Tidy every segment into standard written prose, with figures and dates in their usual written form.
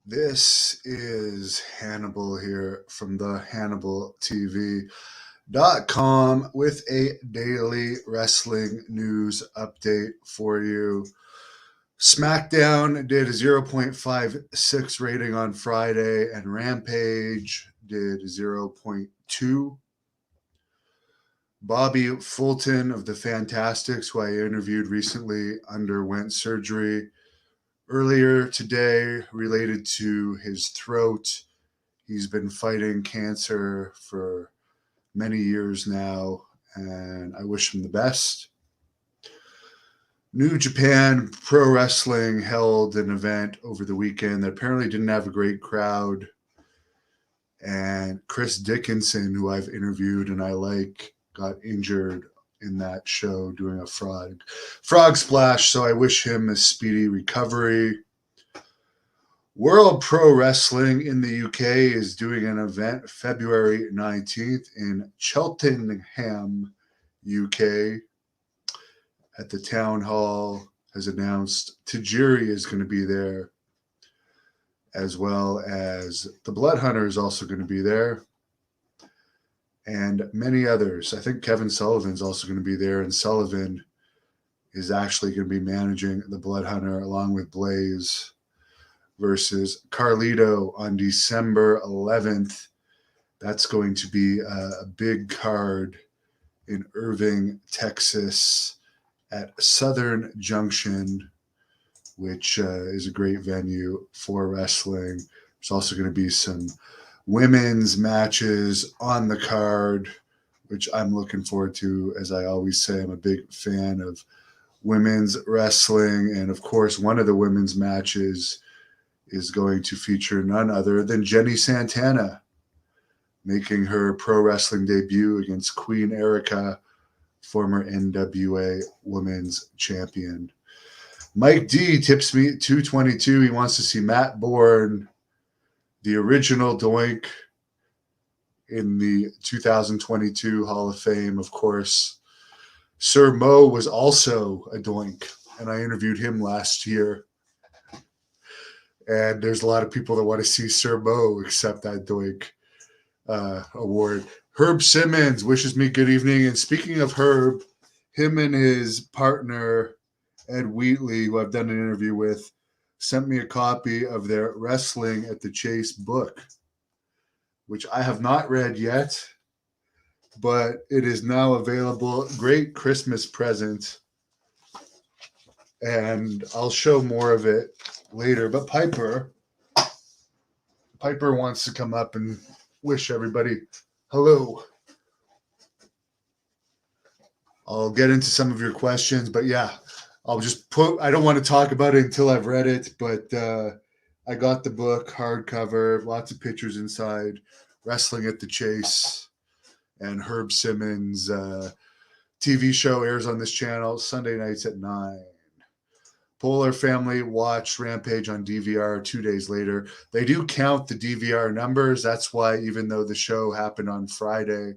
This is Hannibal here from the HannibalTV.com with a daily wrestling news update for you. SmackDown did a 0.56 rating on Friday, and Rampage did 0.2. Bobby Fulton of the Fantastics, who I interviewed recently, underwent surgery earlier today related to his throat. He's been fighting cancer for many years now, and I wish him the best. New Japan Pro Wrestling held an event over the weekend that apparently didn't have a great crowd. And Chris Dickinson, who I've interviewed and I like, got injured in that show doing a frog splash. So I wish him a speedy recovery. World Pro Wrestling in the UK is doing an event February 19th in Cheltenham, UK. At the town hall has announced Tajiri is going to be there, as well as the Blood Hunter is also going to be there, and many others. I think Kevin Sullivan's also going to be there, and Sullivan is actually going to be managing the Blood Hunter along with Blaze versus Carlito on December 11th. That's going to be a big card in Irving, Texas at Southern Junction, which is a great venue for wrestling. There's also going to be some women's matches on the card, which I'm looking forward to. As I always say, I'm a big fan of women's wrestling. And of course, one of the women's matches is going to feature none other than Jenny Santana, making her pro wrestling debut against Queen Erica, former NWA Women's Champion. Mike D tips me at 222. He wants to see Matt Bourne, the original Doink, in the 2022 Hall of Fame, of course. Sir Mo was also a Doink, and I interviewed him last year. And there's a lot of people that want to see Sir Mo accept that Doink award. Herb Simmons wishes me good evening. And speaking of Herb, him and his partner, Ed Wheatley, who I've done an interview with, sent me a copy of their Wrestling at the Chase book, which I have not read yet, but it is now available. Great Christmas present. And I'll show more of it later. But Piper wants to come up and wish everybody hello. I'll get into some of your questions, but yeah, I don't want to talk about it until I've read it, but I got the book, hardcover, lots of pictures inside, Wrestling at the Chase, and Herb Simmons' TV show airs on this channel Sunday nights at 9. Polar family watched Rampage on DVR 2 days later. They do count the DVR numbers. That's why even though the show happened on Friday,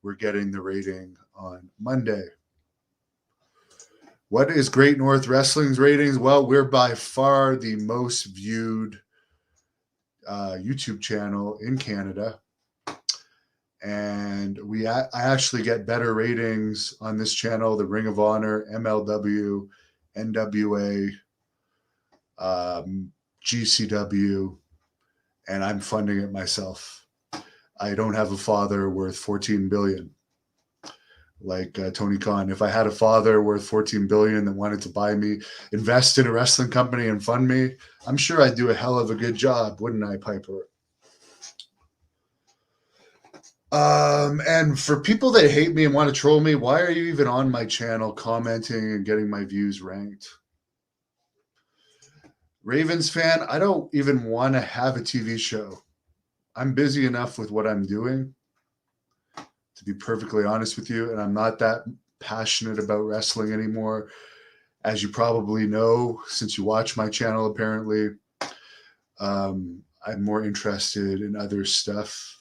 we're getting the rating on Monday. What is Great North Wrestling's ratings? Well, we're by far the most viewed YouTube channel in Canada. And I actually get better ratings on this channel, the Ring of Honor, MLW, NWA, GCW, and I'm funding it myself. I don't have a father worth $14 billion like Tony Khan. If I had a father worth $14 billion that wanted to buy me, invest in a wrestling company and fund me, I'm sure I'd do a hell of a good job, wouldn't I, Piper? And for people that hate me and want to troll me, why are you even on my channel commenting and getting my views ranked? Ravens fan, I don't even want to have a TV show. I'm busy enough with what I'm doing, to be perfectly honest with you, and I'm not that passionate about wrestling anymore. As you probably know, since you watch my channel, apparently, I'm more interested in other stuff.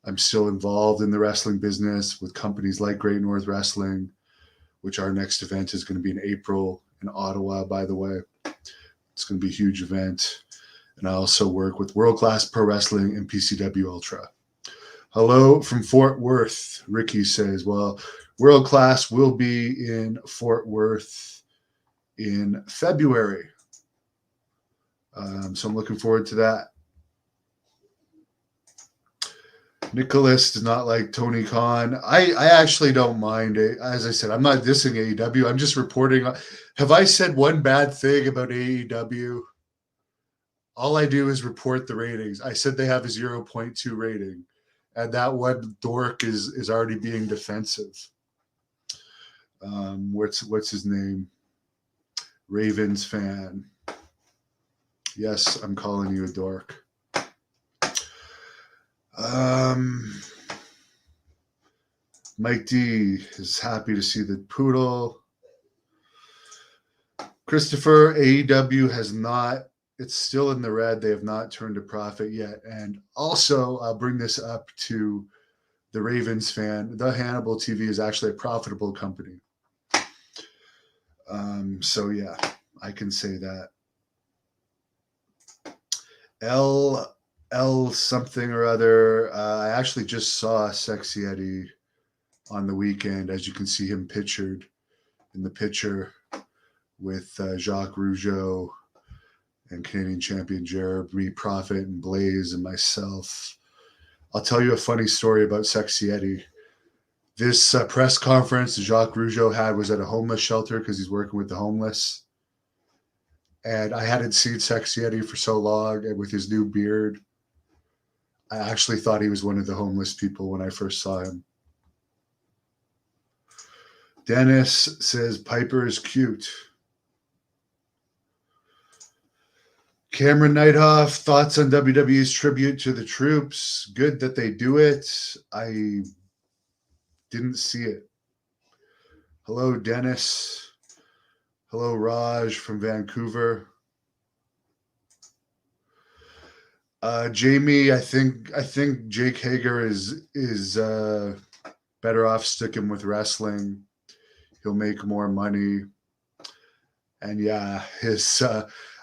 I'm still involved in the wrestling business with companies like Great North Wrestling, which our next event is going to be in April in Ottawa, by the way. It's going to be a huge event. And I also work with World Class Pro Wrestling and PCW Ultra. Hello from Fort Worth, Ricky says. Well, World Class will be in Fort Worth in February. So I'm looking forward to that. Nicholas does not like Tony Khan. I actually don't mind it. As I said, I'm not dissing AEW. I'm just reporting. Have I said one bad thing about AEW? All I do is report the ratings. I said they have a 0.2 rating, and that one dork is already being defensive. What's his name? Ravens fan. Yes, I'm calling you a dork. Mike D is happy to see the poodle. Christopher, AEW has not, it's still in the red. They have not turned a profit yet. And also, I'll bring this up to the Ravens fan. The Hannibal TV is actually a profitable company. So, yeah, I can say that. L something or other. I actually just saw Sexy Eddie on the weekend. As you can see him pictured in the picture with Jacques Rougeau and Canadian champion Jeremy Prophet and Blaze and myself. I'll tell you a funny story about Sexy Eddie. This press conference Jacques Rougeau had was at a homeless shelter because he's working with the homeless. And I hadn't seen Sexy Eddie for so long, and with his new beard, I actually thought he was one of the homeless people when I first saw him. Dennis says Piper is cute. Cameron Neidhoff, thoughts on WWE's tribute to the troops? Good that they do it. I didn't see it. Hello, Dennis. Hello, Raj from Vancouver. Jamie, I think Jake Hager is better off sticking with wrestling. He'll make more money. And yeah,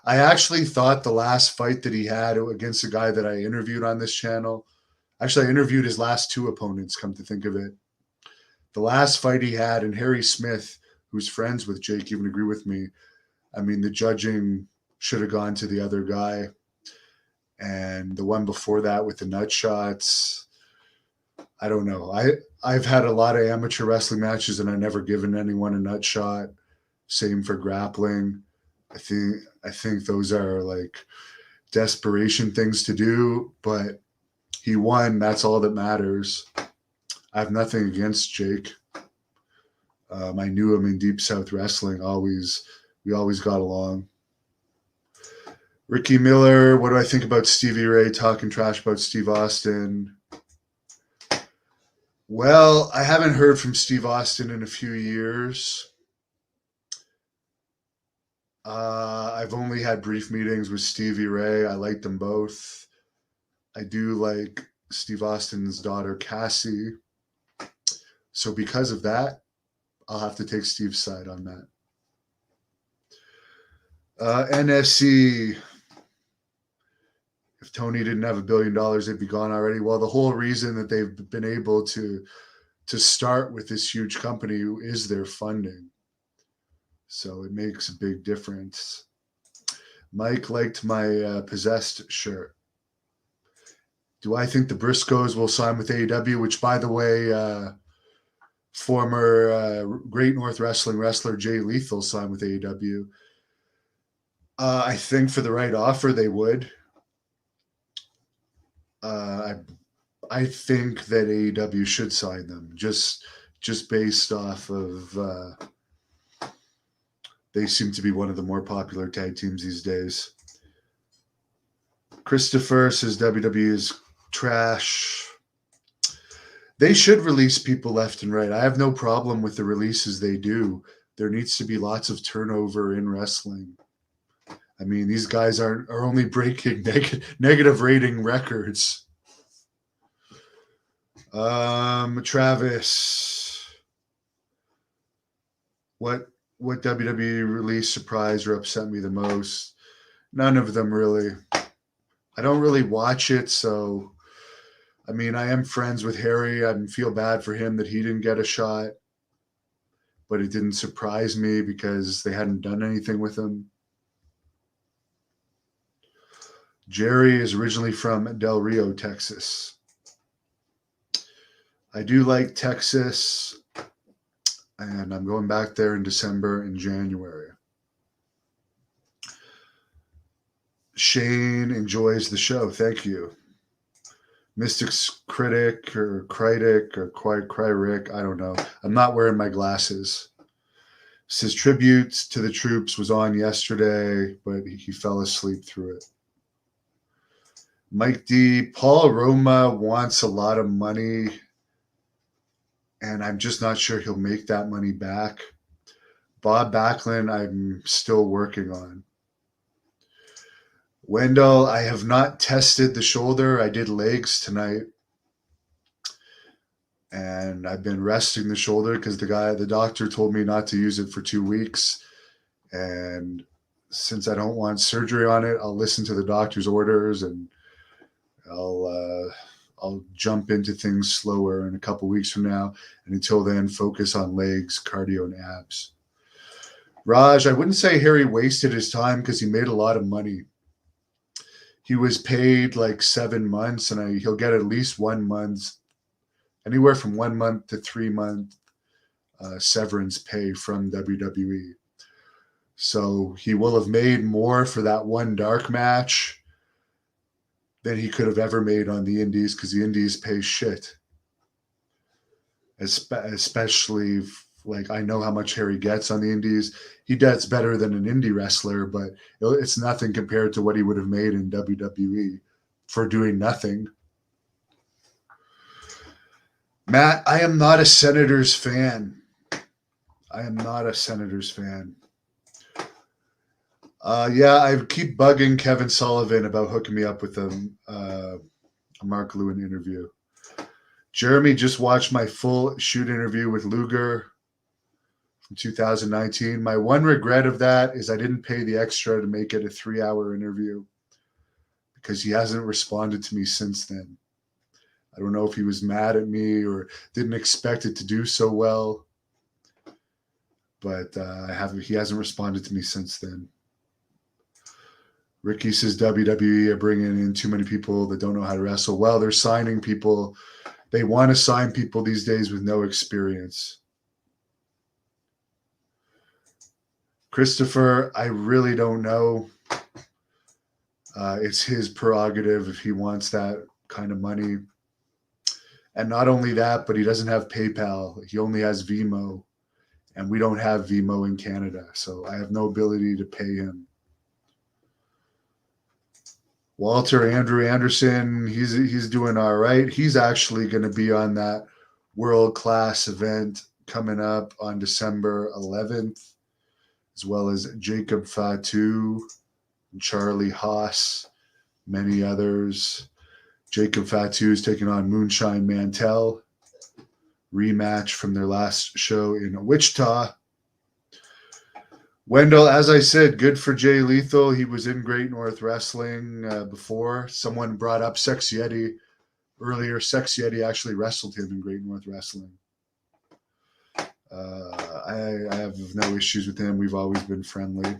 I actually thought the last fight that he had against a guy that I interviewed on this channel, actually I interviewed his last two opponents, come to think of it. The last fight he had, and Harry Smith, who's friends with Jake, even agree with me. I mean, the judging should have gone to the other guy. And the one before that with the nut shots, I don't know. I've had a lot of amateur wrestling matches and I've never given anyone a nut shot. Same for grappling. I think those are like desperation things to do, but he won. That's all that matters. I have nothing against Jake. I knew him in Deep South Wrestling. We always got along. Ricky Miller, what do I think about Stevie Ray talking trash about Steve Austin? Well, I haven't heard from Steve Austin in a few years. I've only had brief meetings with Stevie Ray. I like them both. I do like Steve Austin's daughter, Cassie. So because of that, I'll have to take Steve's side on that. NSC, if Tony didn't have $1 billion, they'd be gone already. Well, the whole reason that they've been able to start with this huge company is their funding. So it makes a big difference. Mike liked my Possessed shirt. Do I think the Briscoes will sign with AEW? Which, by the way, former Great North Wrestling wrestler Jay Lethal signed with AEW. I think for the right offer, they would. I think that AEW should sign them just based off of they seem to be one of the more popular tag teams these days. Christopher says WWE is trash. They should release people left and right. I have no problem with the releases they do. There needs to be lots of turnover in wrestling. I mean, these guys are only breaking negative rating records. Travis, what WWE release surprised or upset me the most? None of them really. I don't really watch it, so I mean, I am friends with Harry. I feel bad for him that he didn't get a shot, but it didn't surprise me because they hadn't done anything with him. Jerry is originally from Del Rio, Texas. I do like Texas, and I'm going back there in December and January. Shane enjoys the show. Thank you. Mystics Critic or Critic or Cryric, I don't know. I'm not wearing my glasses. Says tributes to the troops was on yesterday, but he fell asleep through it. Mike D. Paul Roma wants a lot of money, and I'm just not sure he'll make that money back. Bob Backlund, I'm still working on. Wendell, I have not tested the shoulder. I did legs tonight. And I've been resting the shoulder because the doctor told me not to use it for 2 weeks. And since I don't want surgery on it, I'll listen to the doctor's orders and I'll jump into things slower in a couple weeks from now. And until then, focus on legs, cardio, and abs. Raj, I wouldn't say Harry wasted his time because he made a lot of money. He was paid like 7 months, and he'll get at least 1 month, anywhere from 1 month to 3 month severance pay from WWE. So he will have made more for that one dark match than he could have ever made on the indies because the indies pay shit. Especially, like, I know how much Harry gets on the indies. He gets better than an indie wrestler, but it's nothing compared to what he would have made in WWE for doing nothing. Matt, I am not a Senators fan. I am not a Senators fan. Yeah, I keep bugging Kevin Sullivan about hooking me up with a Mark Lewin interview. Jeremy just watched my full shoot interview with Luger from 2019. My one regret of that is I didn't pay the extra to make it a 3-hour interview because he hasn't responded to me since then. I don't know if he was mad at me or didn't expect it to do so well, but he hasn't responded to me since then. Ricky says WWE are bringing in too many people that don't know how to wrestle. Well, they're signing people. They want to sign people these days with no experience. Christopher, I really don't know. It's his prerogative if he wants that kind of money. And not only that, but he doesn't have PayPal. He only has Vimo. And we don't have Vimo in Canada. So I have no ability to pay him. Walter Andrew Anderson, he's doing all right. He's actually going to be on that world-class event coming up on December 11th, as well as Jacob Fatu, Charlie Haas, many others. Jacob Fatu is taking on Moonshine Mantell, rematch from their last show in Wichita. Wendell, as I said, good for Jay Lethal. He was in Great North Wrestling before. Someone brought up Sexy Eddie earlier. Sexy Eddie actually wrestled him in Great North Wrestling. I have no issues with him. We've always been friendly.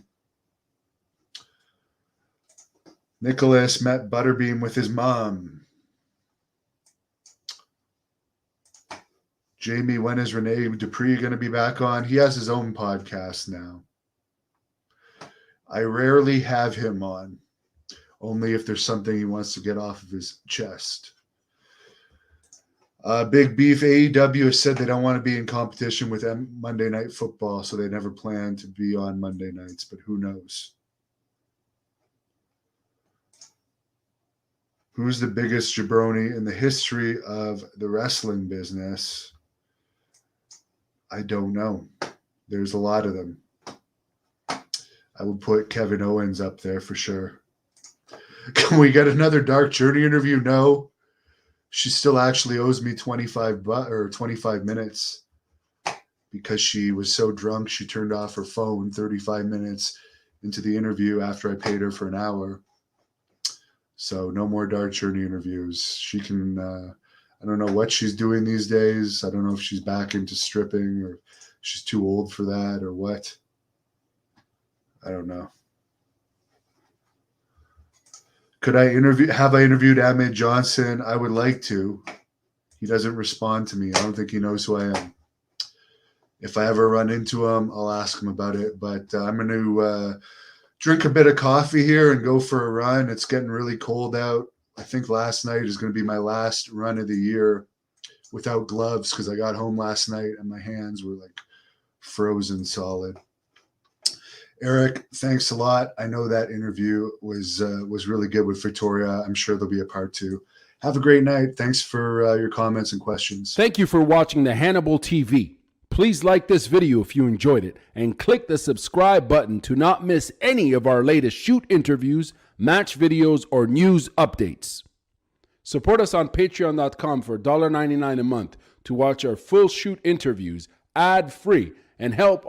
Nicholas met Butterbean with his mom. Jamie, when is Rene Dupree going to be back on? He has his own podcast now. I rarely have him on, only if there's something he wants to get off of his chest. Big Beef AEW has said they don't want to be in competition with Monday Night Football, so they never plan to be on Monday nights, but who knows? Who's the biggest jabroni in the history of the wrestling business? I don't know. There's a lot of them. I would put Kevin Owens up there for sure. Can we get another Dark Journey interview? No. She still actually owes me 25 minutes because she was so drunk she turned off her phone 35 minutes into the interview after I paid her for an hour. So no more dark journey interviews. She can, I don't know what she's doing these days. I don't know if she's back into stripping or she's too old for that or what. I don't know. Have I interviewed Ahmed Johnson? I would like to. He doesn't respond to me. I don't think he knows who I am. If I ever run into him, I'll ask him about it. But I'm going to drink a bit of coffee here and go for a run. It's getting really cold out. I think last night is going to be my last run of the year without gloves because I got home last night and my hands were like frozen solid. Eric, thanks a lot. I know that interview was really good with Victoria. I'm sure there'll be a part 2. Have a great night. Thanks for your comments and questions. Thank you for watching the Hannibal TV. Please like this video if you enjoyed it and click the subscribe button to not miss any of our latest shoot interviews, match videos, or news updates. Support us on patreon.com for $1.99 a month to watch our full shoot interviews ad-free and help